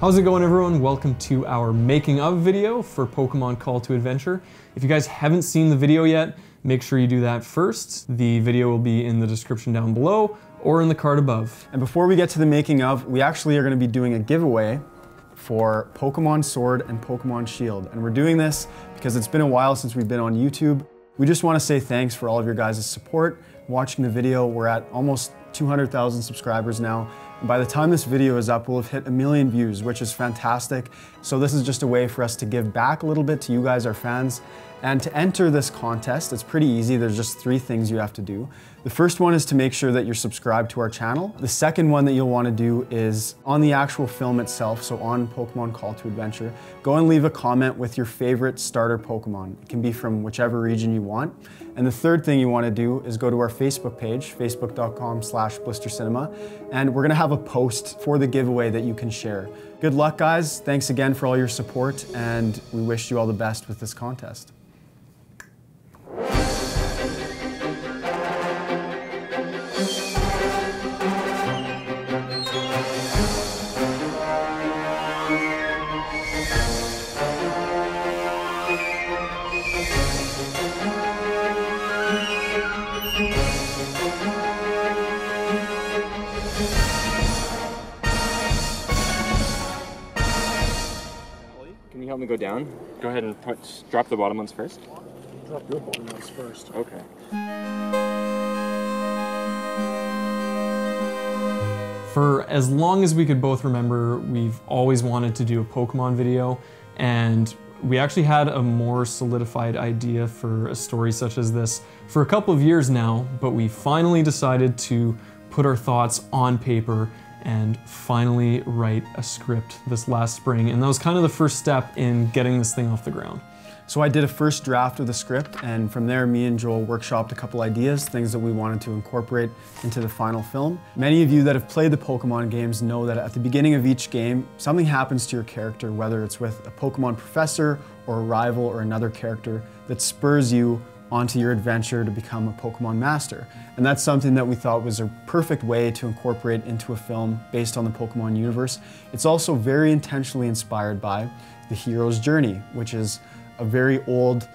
How's it going, everyone? Welcome to our making of video for Pokemon Call to Adventure. If you guys haven't seen the video yet, make sure you do that first. The video will be in the description down below or in the card above. And before we get to the making of, we actually are going to be doing a giveaway for Pokemon Sword and Pokemon Shield. And we're doing this because it's been a while since we've been on YouTube. We just want to say thanks for all of your guys' support. Watching the video, we're at almost 200,000 subscribers now. And by the time this video is up, we'll have hit 1 million views, which is fantastic. So this is just a way for us to give back a little bit to you guys, our fans. And to enter this contest, it's pretty easy. There's just 3 things you have to do. The first one is to make sure that you're subscribed to our channel. The second one that you'll want to do is on the actual film itself, so on Pokemon Call to Adventure, go and leave a comment with your favorite starter Pokemon. It can be from whichever region you want. And the third thing you want to do is go to our Facebook page, facebook.com/blistercinema, and we're going to have a post for the giveaway that you can share. Good luck, guys. Thanks again for all your support, and we wish you all the best with this contest. Can you help me go down? Go ahead and drop the bottom ones first. Drop your bottom ones first. Okay. For as long as we could both remember, we've always wanted to do a Pokemon video, and we actually had a more solidified idea for a story such as this for a couple of years now, but we finally decided to put our thoughts on paper and finally write a script this last spring. And that was kind of the first step in getting this thing off the ground. So I did a first draft of the script, and from there me and Joel workshopped a couple ideas, things that we wanted to incorporate into the final film. Many of you that have played the Pokemon games know that at the beginning of each game, something happens to your character, whether it's with a Pokemon professor or a rival or another character that spurs you onto your adventure to become a Pokemon master. And that's something that we thought was a perfect way to incorporate into a film based on the Pokemon universe. It's also very intentionally inspired by the hero's journey, which is a very old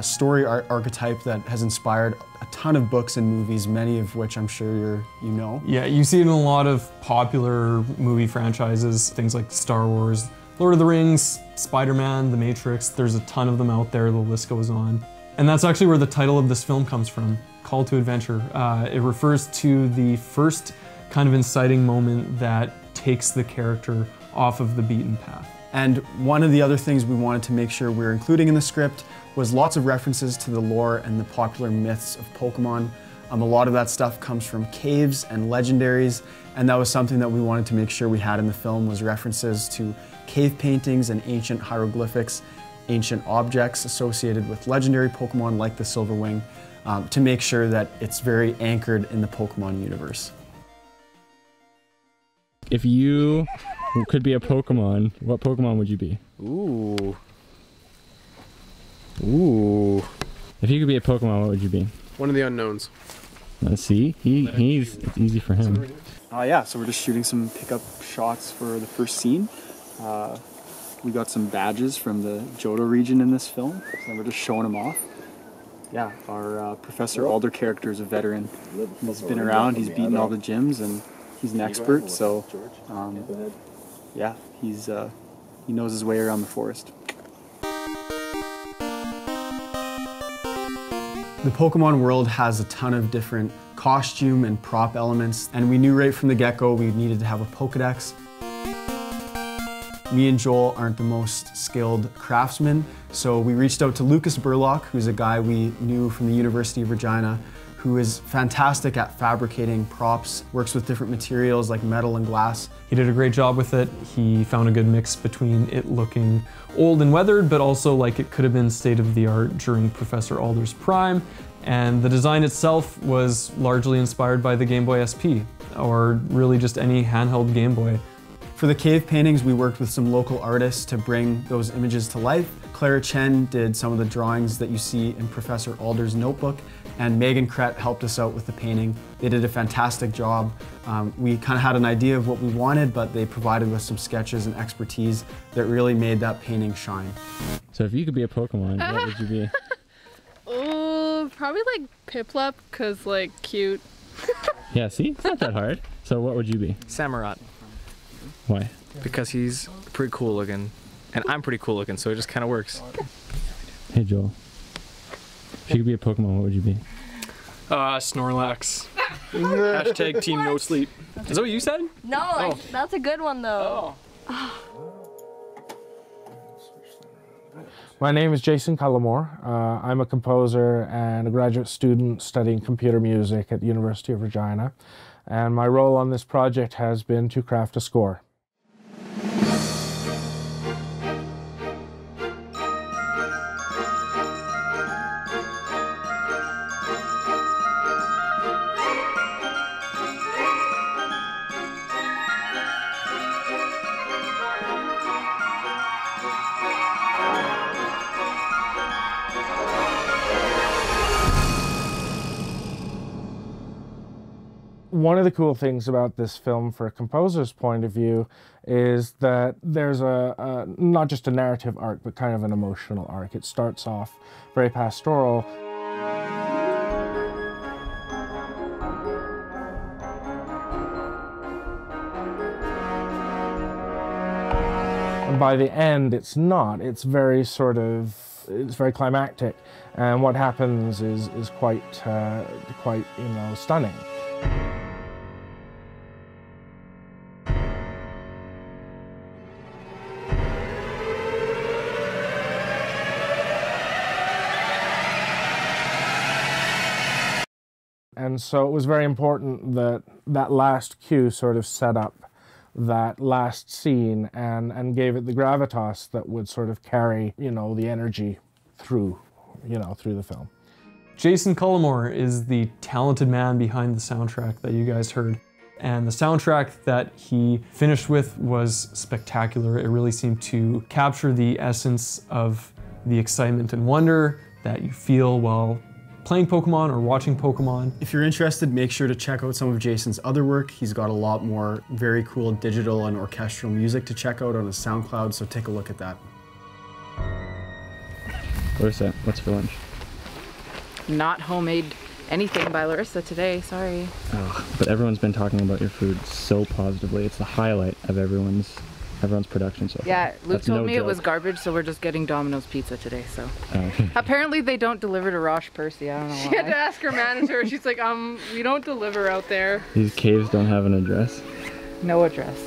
story archetype that has inspired a ton of books and movies, many of which I'm sure you know. Yeah, you see it in a lot of popular movie franchises, things like Star Wars, Lord of the Rings, Spider-Man, The Matrix. There's a ton of them out there, the list goes on. And that's actually where the title of this film comes from, Call to Adventure. It refers to the first kind of inciting moment that takes the character off of the beaten path. And one of the other things we wanted to make sure we were including in the script was lots of references to the lore and the popular myths of Pokemon. A lot of that stuff comes from caves and legendaries, and that was something that we wanted to make sure we had in the film, was references to cave paintings and ancient hieroglyphics, ancient objects associated with legendary Pokemon like the Silverwing, to make sure that it's very anchored in the Pokemon universe. If you could be a Pokemon, what Pokemon would you be? Ooh. Ooh. If you could be a Pokemon, what would you be? One of the unknowns. Let's see. It's easy for him. Yeah, so we're just shooting some pickup shots for the first scene. We got some badges from the Johto region in this film, so we're just showing them off. Yeah, our Professor Alder character is a veteran. He's been around, he's beaten all the gyms, and he's an expert, so yeah, he knows his way around the forest. The Pokemon world has a ton of different costume and prop elements, and we knew right from the get-go we needed to have a Pokedex. Me and Joel aren't the most skilled craftsmen, so we reached out to Lucas Burlock, who's a guy we knew from the University of Regina, who is fantastic at fabricating props, works with different materials like metal and glass. He did a great job with it. He found a good mix between it looking old and weathered, but also like it could have been state of the art during Professor Alder's prime. And the design itself was largely inspired by the Game Boy SP, or really just any handheld Game Boy. For the cave paintings, we worked with some local artists to bring those images to life. Clara Chen did some of the drawings that you see in Professor Alder's notebook, and Megan Kret helped us out with the painting. They did a fantastic job. We kind of had an idea of what we wanted, but they provided us some sketches and expertise that really made that painting shine. So if you could be a Pokemon, what would you be? Oh, probably like Piplup, cause like cute. Yeah, see? It's not that hard. So what would you be? Samurott, Why? because he's pretty cool looking, and I'm pretty cool looking, so it just kind of works. Hey Joel. If you could be a Pokemon, what would you be? Snorlax. Hashtag team no sleep. Is that what you said? No, that's a good one though. My name is Jason Cullimore. I'm a composer and a graduate student studying computer music at the University of Regina. And my role on this project has been to craft a score. One of the cool things about this film, for a composer's point of view, is that there's not just a narrative arc, but kind of an emotional arc. It starts off very pastoral. And by the end, it's not. It's very it's very climactic. And what happens is quite, stunning. And so it was very important that that last cue sort of set up that last scene and gave it the gravitas that would sort of carry, the energy through the film. Jason Cullimore is the talented man behind the soundtrack that you guys heard. And the soundtrack that he finished with was spectacular. It really seemed to capture the essence of the excitement and wonder that you feel while playing Pokemon or watching Pokemon. If you're interested, make sure to check out some of Jason's other work. He's got a lot more very cool digital and orchestral music to check out on his SoundCloud, so take a look at that. Larissa, what's for lunch? Not homemade anything by Larissa today, sorry. Oh, but everyone's been talking about your food so positively. It's the highlight of everyone's production so far. Yeah, Luke That's told no me joke. it was garbage, so we're just getting Domino's pizza today, so. Oh. Apparently they don't deliver to Roche Percy, I don't know why. She had to ask her manager. She's like, we don't deliver out there. These caves don't have an address. No address.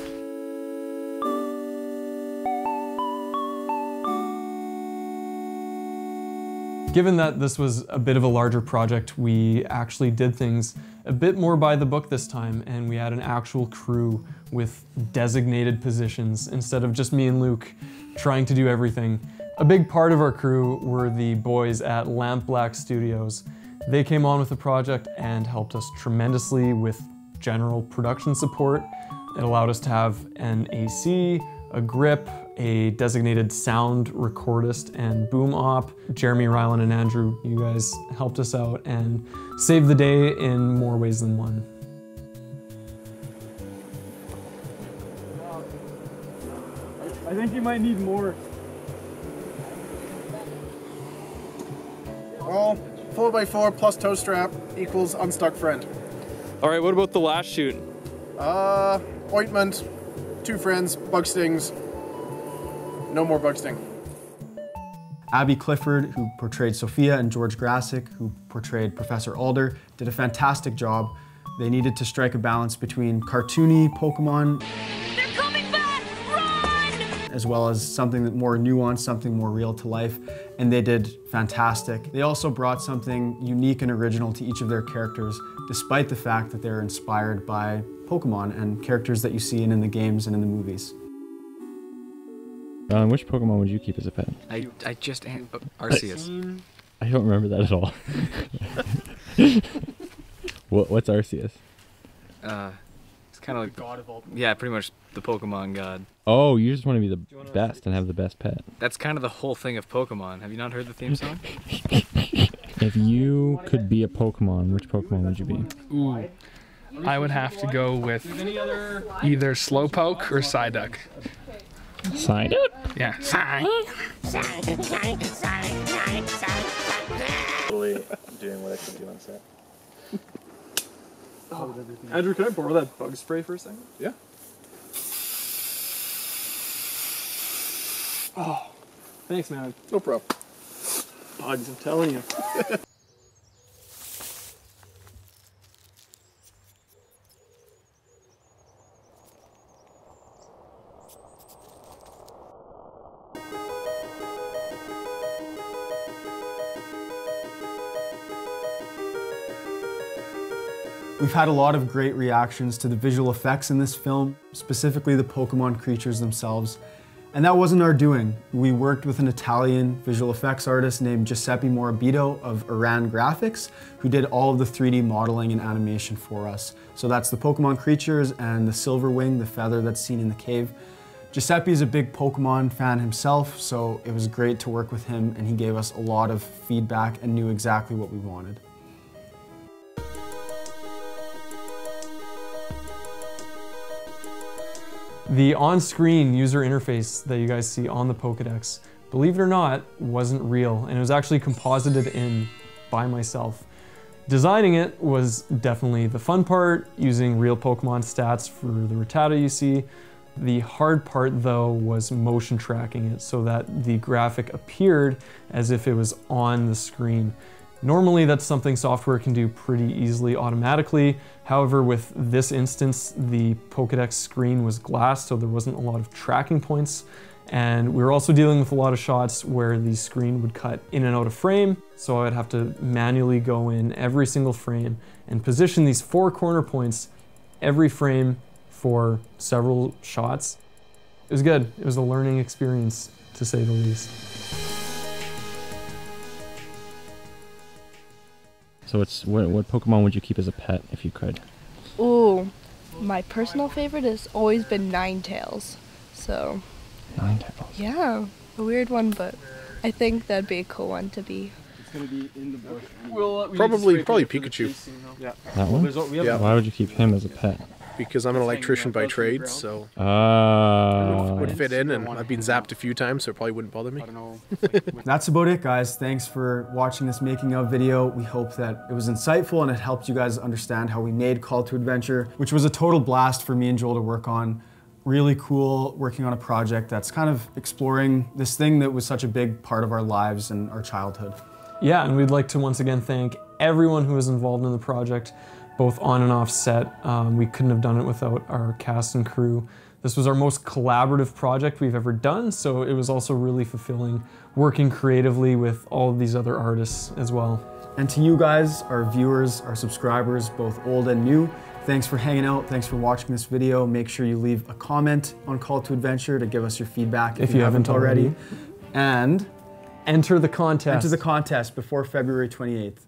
Given that this was a bit of a larger project, we actually did things a bit more by the book this time, and we had an actual crew with designated positions instead of just me and Luke trying to do everything. A big part of our crew were the boys at Lamp Black Studios. They came on with the project and helped us tremendously with general production support. It allowed us to have an AC, a grip, a designated sound recordist and boom op. Jeremy, Rylan, and Andrew, you guys helped us out and saved the day in more ways than one. I think you might need more. Well, 4x4 plus toe strap equals unstuck friend. All right, what about the last shoot? Ointment, 2 friends, bug stings. No more bug sting. Abby Clifford, who portrayed Sophia, and George Grassick, who portrayed Professor Alder, did a fantastic job. They needed to strike a balance between cartoony Pokemon as well as something that more nuanced, something more real to life, and they did fantastic. They also brought something unique and original to each of their characters, despite the fact that they're inspired by Pokemon and characters that you see in the games and in the movies. Which Pokemon would you keep as a pet? I just Arceus. I don't remember that at all. What's Arceus? It's kind of like god of all. Yeah, pretty much the Pokemon god. Oh, you just want to be the best and have the best pet. That's kind of the whole thing of Pokemon. Have you not heard the theme song? If you could be a Pokemon, which Pokemon would you be? Ooh, I would have to go with either Slowpoke or Psyduck. Psyduck? Yeah, Totally doing what I can do on set. Andrew, can I borrow that bug spray for a second? Yeah. Oh, thanks, man. No problem. Bugs, I'm telling you. We've had a lot of great reactions to the visual effects in this film, specifically the Pokemon creatures themselves. And that wasn't our doing. We worked with an Italian visual effects artist named Giuseppe Morabito of Iran Graphics, who did all of the 3D modeling and animation for us. So that's the Pokemon creatures and the Silverwing, the feather that's seen in the cave. Giuseppe is a big Pokemon fan himself, so it was great to work with him, and he gave us a lot of feedback and knew exactly what we wanted. The on-screen user interface that you guys see on the Pokedex, believe it or not, wasn't real, and it was actually composited in by myself. Designing it was definitely the fun part, using real Pokemon stats for the Rattata you see. The hard part, though, was motion tracking it so that the graphic appeared as if it was on the screen. Normally, that's something software can do pretty easily automatically. However, with this instance, the Pokedex screen was glass, so there wasn't a lot of tracking points. And we were also dealing with a lot of shots where the screen would cut in and out of frame, so I'd have to manually go in every single frame and position these 4 corner points every frame for several shots. It was good. It was a learning experience, to say the least. So what Pokemon would you keep as a pet if you could? Ooh, my personal favorite has always been Ninetales. So. Ninetales? Yeah, a weird one, but I think that'd be a cool one to be. It's gonna be in the bush. Probably Pikachu. Yeah. That one? Yeah. Why would you keep him as a pet? Because I'm an electrician by trade, so would fit in, and I've been zapped a few times, so it probably wouldn't bother me. That's about it, guys. Thanks for watching this making of video. We hope that it was insightful and it helped you guys understand how we made Call to Adventure, which was a total blast for me and Joel to work on. Really cool working on a project that's kind of exploring this thing that was such a big part of our lives and our childhood. Yeah, and we'd like to once again thank everyone who was involved in the project, both on and off set. We couldn't have done it without our cast and crew. This was our most collaborative project we've ever done, so it was also really fulfilling working creatively with all of these other artists as well. And to you guys, our viewers, our subscribers, both old and new, thanks for hanging out, thanks for watching this video. Make sure you leave a comment on Call to Adventure to give us your feedback if you haven't already. And enter the contest. Enter the contest before February 28th.